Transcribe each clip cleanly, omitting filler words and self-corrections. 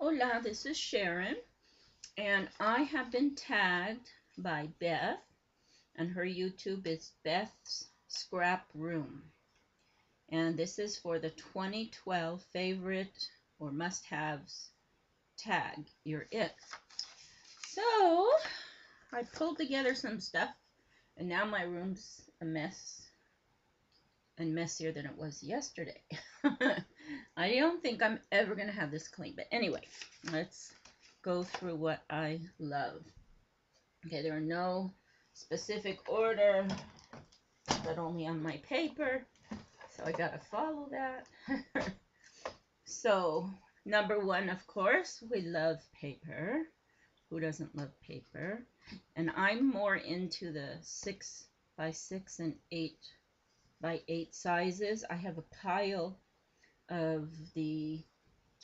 Hola, this is Sharon, and I have been tagged by Beth, and her YouTube is Beth's Scrap Room. And this is for the 2012 favorite or must-haves tag. You're it. So, I pulled together some stuff, and now my room's a mess, and messier than it was yesterday. I don't think I'm ever going to have this clean, but anyway, let's go through what I love. Okay, there are no specific order, but only on my paper, so I gotta follow that. So, number one, of course, we love paper. Who doesn't love paper? And I'm more into the 6 by 6 and 8 by 8 sizes. I have a pile of the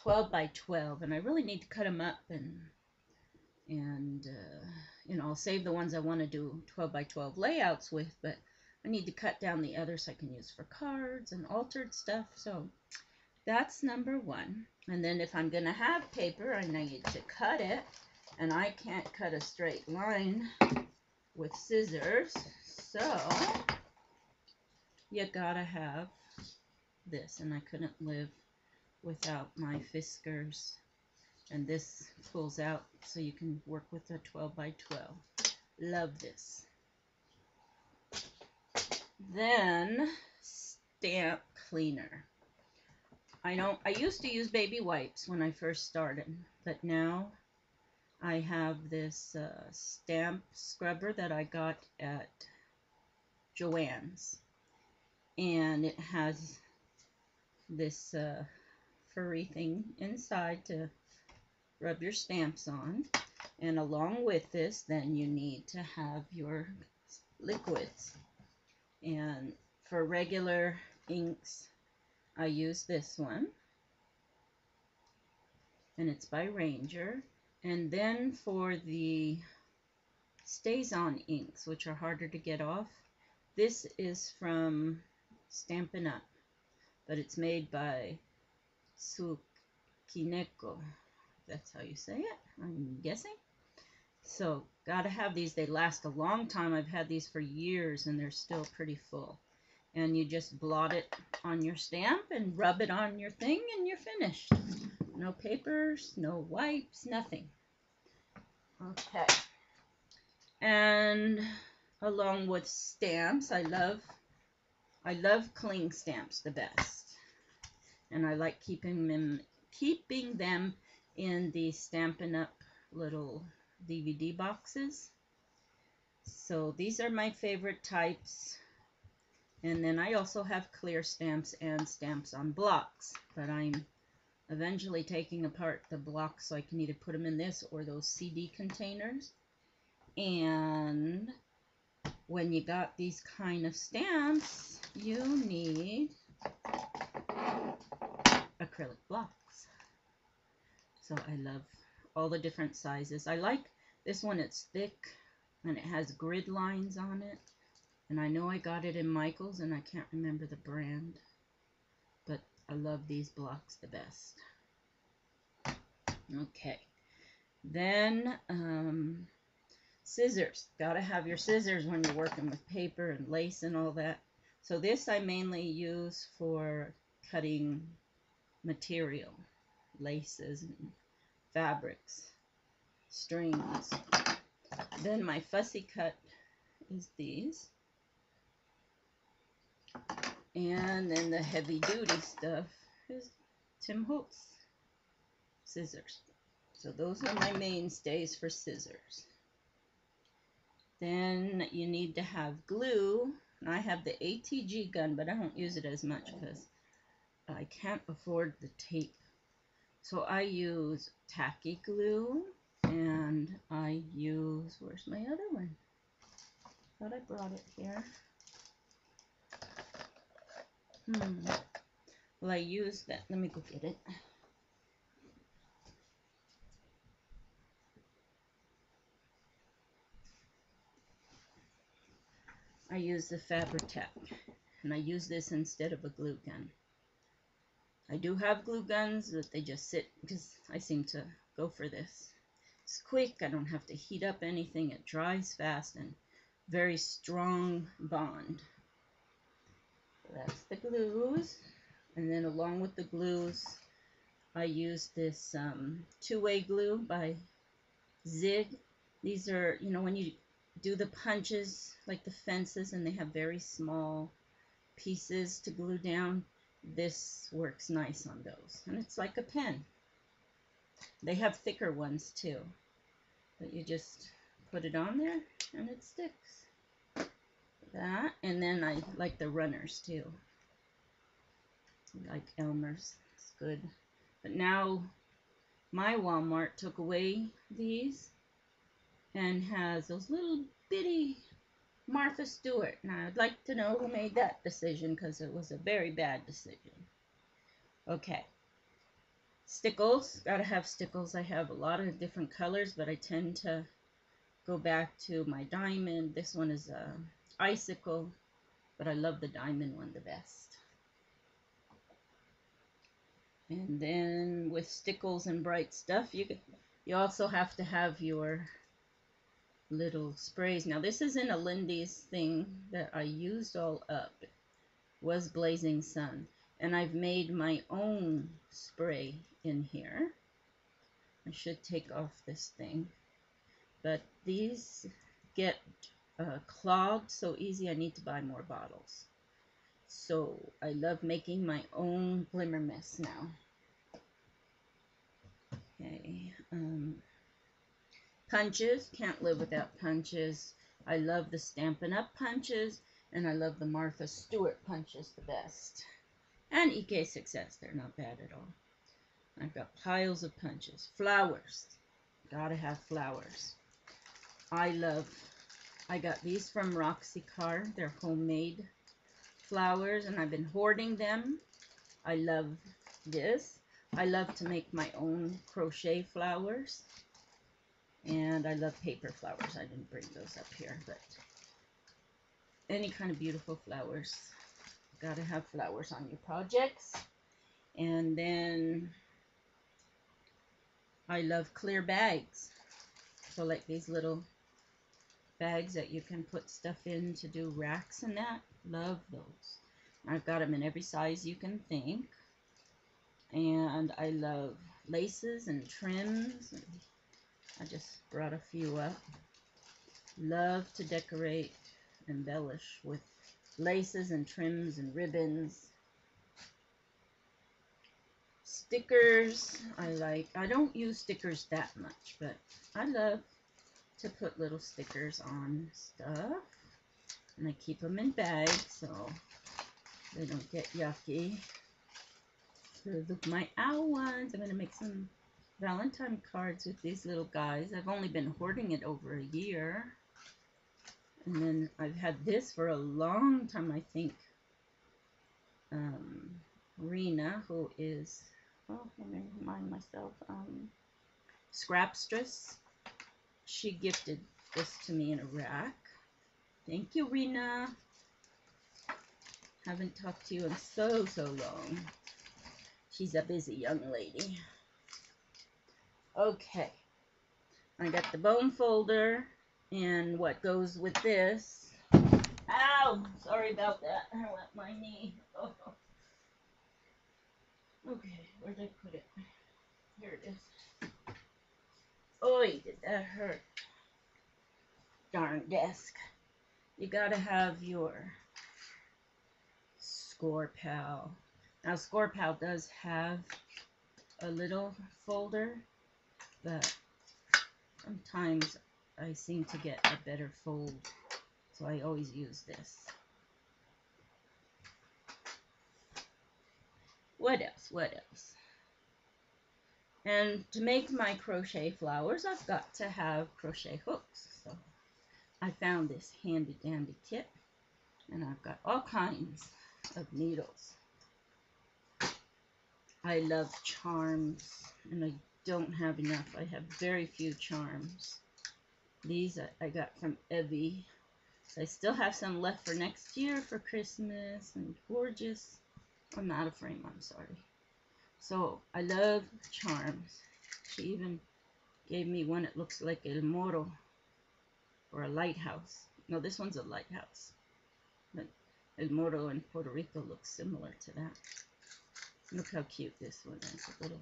12 by 12, and I really need to cut them up and you know, I'll save the ones I want to do 12 by 12 layouts with, but I need to cut down the others I can use for cards and altered stuff. So that's number one. And then if I'm going to have paper, I need to cut it, and I can't cut a straight line with scissors, so you gotta have this, and I couldn't live without my Fiskars. And this pulls out so you can work with a 12 by 12. Love this. Then stamp cleaner. I used to use baby wipes when I first started, but now I have this stamp scrubber that I got at Joann's, and it has this furry thing inside to rub your stamps on, and along with this then you need to have your liquids. And for regular inks I use this one, and it's by Ranger. And then for the stays on inks, which are harder to get off, this is from Stampin' Up, but it's made by Tsukineko. That's how you say it, I'm guessing. So gotta have these. They last a long time. I've had these for years and they're still pretty full. And you just blot it on your stamp and rub it on your thing and you're finished. No papers, no wipes, nothing. Okay. And along with stamps, I love cling stamps the best. And I like keeping them in the Stampin' Up little DVD boxes. So these are my favorite types. And then I also have clear stamps and stamps on blocks, but I'm eventually taking apart the blocks so I can either put them in this or those CD containers. And when you got these kind of stamps, you need acrylic blocks. So I love all the different sizes. I like this one. It's thick and it has grid lines on it. And I know I got it in Michael's and I can't remember the brand, but I love these blocks the best. Okay. Then scissors. Gotta have your scissors when you're working with paper and lace and all that. So this I mainly use for cutting material, laces and fabrics, strings. Then my fussy cut is these. And then the heavy duty stuff is Tim Holtz scissors. So those are my mainstays for scissors. Then you need to have glue. And I have the ATG gun, but I don't use it as much because I can't afford the tape. So I use tacky glue, and I use, where's my other one? Thought I brought it here. Well, I use that. Let me go get it. I use the Fabri-Tac, and I use this instead of a glue gun. I do have glue guns, but they just sit because I seem to go for this. It's quick, I don't have to heat up anything, it dries fast, and very strong bond. So that's the glues. And then along with the glues, I use this two-way glue by Zig. These are, you know, when you do the punches, like the fences, and they have very small pieces to glue down, this works nice on those. And it's like a pen. They have thicker ones too, but you just put it on there and it sticks. That, and then I like the runners too. I like Elmer's, it's good. But now my Walmart took away these and has those little bitty Martha Stewart. Now I'd like to know who made that decision because it was a very bad decision. Okay. Stickles, gotta have stickles. I have a lot of different colors, but I tend to go back to my diamond. This one is a icicle, but I love the diamond one the best. And then with stickles and bright stuff, you also have to have your little sprays. Now this is in a Lindy's thing that I used all up. It was Blazing Sun, and I've made my own spray in here. I should take off this thing, but these get clogged so easy I need to buy more bottles. So I love making my own glimmer mist now. Okay, punches, can't live without punches. I love the Stampin' Up punches, and I love the Martha Stewart punches the best. And EK Success, they're not bad at all. I've got piles of punches. Flowers, gotta have flowers. I got these from Roxy Carr. They're homemade flowers, and I've been hoarding them. I love this. I love to make my own crochet flowers. And I love paper flowers. I didn't bring those up here, but any kind of beautiful flowers. Gotta have flowers on your projects. And then I love clear bags. So like these little bags that you can put stuff in to do racks and that. Love those. I've got them in every size you can think. And I love laces and trims. I just brought a few up. Love to decorate, embellish with laces and trims and ribbons. Stickers, I don't use stickers that much, but I love to put little stickers on stuff. And I keep them in bags so they don't get yucky. So look, my owl ones. I'm going to make some Valentine cards with these little guys. I've only been hoarding it over a year. And then I've had this for a long time, I think. Rena, who is, oh, let me remind myself, Scrapstress. She gifted this to me in a rack. Thank you, Rena. Haven't talked to you in so long. She's a busy young lady. Okay. I got the bone folder and what goes with this. Ow! Sorry about that. I wet my knee. Oh. Okay, where did I put it? Here it is. Oy, did that hurt. Darn desk. You gotta have your Score Pal. Now Score Pal does have a little folder, but sometimes I seem to get a better fold, so I always use this. What else? What else? And to make my crochet flowers, I've got to have crochet hooks. So I found this handy dandy kit, and I've got all kinds of needles. I love charms, and I don't have enough. I have very few charms. These I got from Evie. So I still have some left for next year for Christmas, and gorgeous. I'm out of frame, I'm sorry. So I love charms. She even gave me one that looks like El Moro, or a lighthouse. No, this one's a lighthouse. But El Moro in Puerto Rico looks similar to that. Look how cute this one is. A little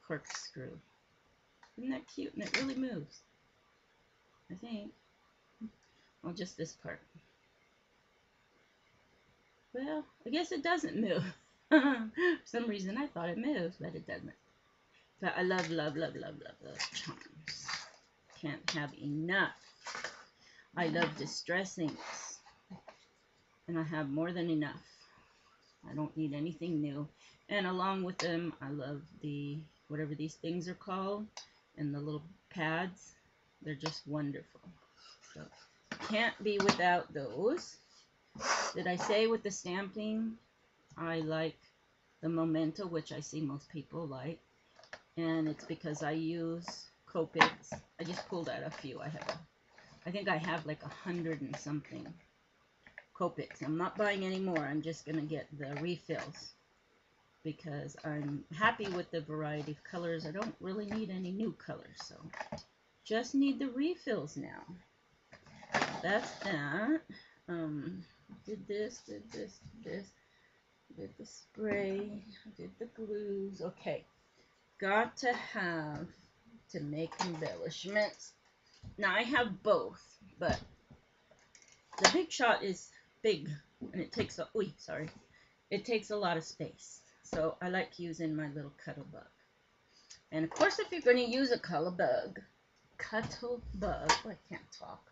corkscrew. Isn't that cute? And it really moves, I think. Well, just this part. Well, I guess it doesn't move. For some reason I thought it moved, but it doesn't. But I love, love, love, love, love, love charms. Can't have enough. I love distress inks. And I have more than enough. I don't need anything new. And along with them, I love the, whatever these things are called, and the little pads. They're just wonderful. So, can't be without those. Did I say with the stamping, I like the Memento, which I see most people like. And it's because I use Copics. I just pulled out a few. I think I have like 100 and something Copics. I'm not buying any more. I'm just going to get the refills because I'm happy with the variety of colors. I don't really need any new colors, so just need the refills now. That's that. Did this, did this, did this, did the spray, did the glues. Okay, got to have to make embellishments. Now I have both, but the Big Shot is big and it takes a, it takes a lot of space. So I like using my little Cuttlebug. And of course, if you're going to use a Cuttlebug, I can't talk,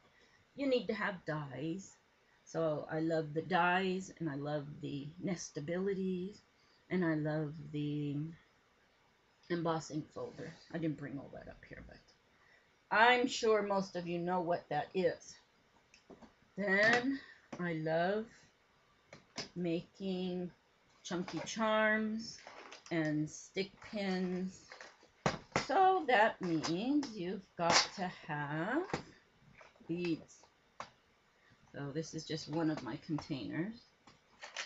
you need to have dies. So I love the dies, and I love the nestabilities, and I love the embossing folder. I didn't bring all that up here, but I'm sure most of you know what that is. Then I love making chunky charms and stick pins. So that means you've got to have beads. So this is just one of my containers.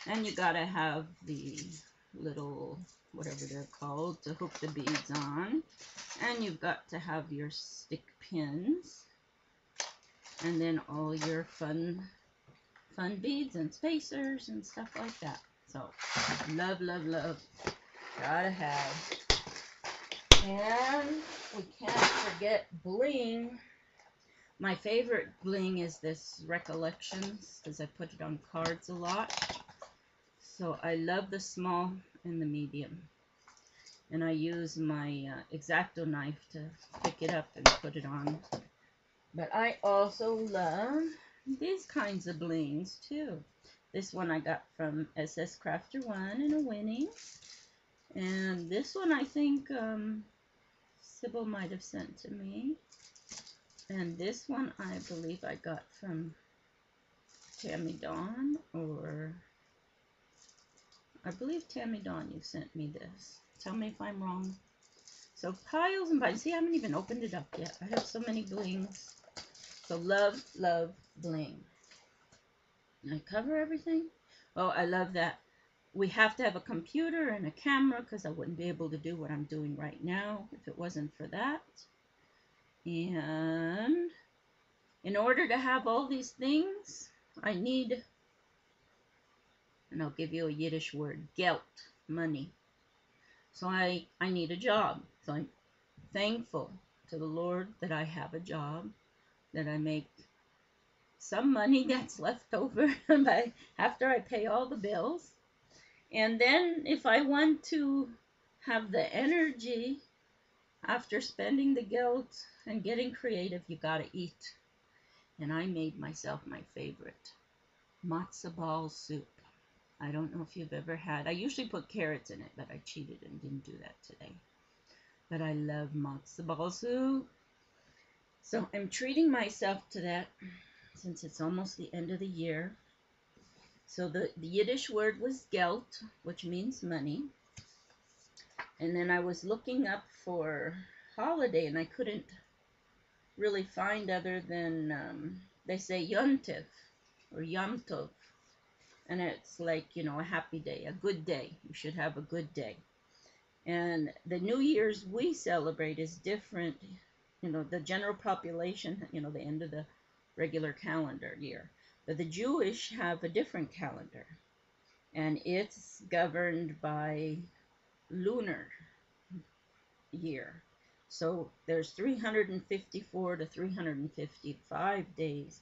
And you gotta have the little, whatever they're called, to hook the beads on. And you've got to have your stick pins. And then all your fun beads and spacers and stuff like that. So, love, love, love. Gotta have. And we can't forget bling. My favorite bling is this Recollections, because I put it on cards a lot. So I love the small and the medium. And I use my X-Acto knife to pick it up and put it on. But I also love these kinds of blings too. This one I got from SS Crafter 1 in a Winnie. And this one I think Sybil might have sent to me. And this one I believe I got from Tammy Dawn, or I believe Tammy Dawn, you sent me this. Tell me if I'm wrong. So piles and piles. See, I haven't even opened it up yet. I have so many blings. So love, love bling. Did I cover everything? Oh, I love that. We have to have a computer and a camera because I wouldn't be able to do what I'm doing right now if it wasn't for that. And in order to have all these things, I need, and I'll give you a Yiddish word, geld, money. So I need a job. So I'm thankful to the Lord that I have a job, that I make some money that's left over after I pay all the bills. And then if I want to have the energy after spending the guilt and getting creative, you gotta eat. And I made myself my favorite matzo ball soup. I don't know if you've ever had. I usually put carrots in it, but I cheated and didn't do that today. But I love matzo ball soup. So I'm treating myself to that since it's almost the end of the year. So the Yiddish word was geld, which means money. And then I was looking up for holiday, and I couldn't really find other than, they say Yontif or Yom Tov. And it's like, you know, a happy day, a good day. You should have a good day. And the New Year's we celebrate is different. You know, the general population, you know, the end of the regular calendar year. But the Jewish have a different calendar, and it's governed by lunar year. So there's 354 to 355 days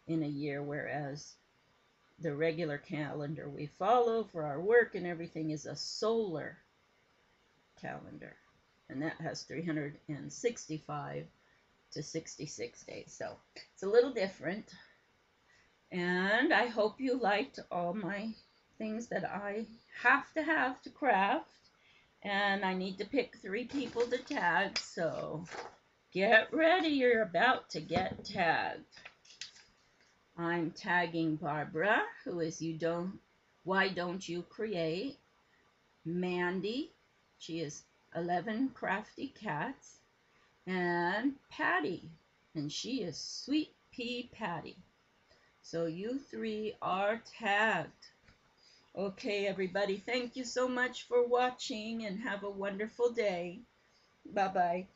in a year, whereas the regular calendar we follow for our work and everything is a solar calendar, and that has 365 to 66 days. So it's a little different. And I hope you liked all my things that I have to craft. And I need to pick 3 people to tag, so get ready, you're about to get tagged. I'm tagging Barbara, who is Why Don't You Create? Mandy, she is 11 Crafty Cats, and Patty, and she is Sweet Pea Patty. So you 3 are tagged. Okay, everybody, thank you so much for watching and have a wonderful day. Bye-bye.